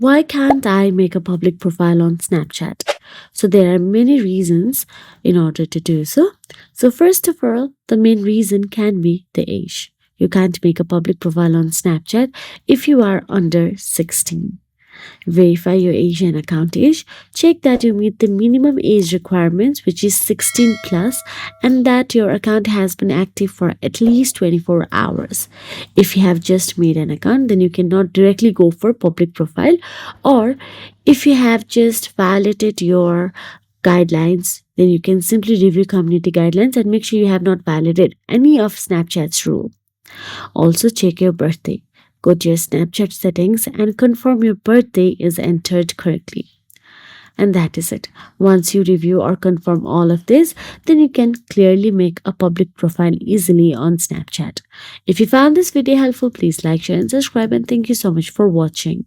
Why can't I make a public profile on Snapchat? So there are many reasons in order to do so. So first of all, the main reason can be the age. You can't make a public profile on Snapchat if you are under 16. Verify your age and account age. Check that you meet the minimum age requirements, which is 16 plus, and that your account has been active for at least 24 hours. If you have just made an account, then you cannot directly go for public profile, or if you have just violated your guidelines, then you can simply review community guidelines and make sure you have not violated any of Snapchat's rule. Also, check your birthday. Go to your Snapchat settings and confirm your birthday is entered correctly. And that is it. Once you review or confirm all of this, then you can clearly make a public profile easily on Snapchat. If you found this video helpful, please like, share, and subscribe. And thank you so much for watching.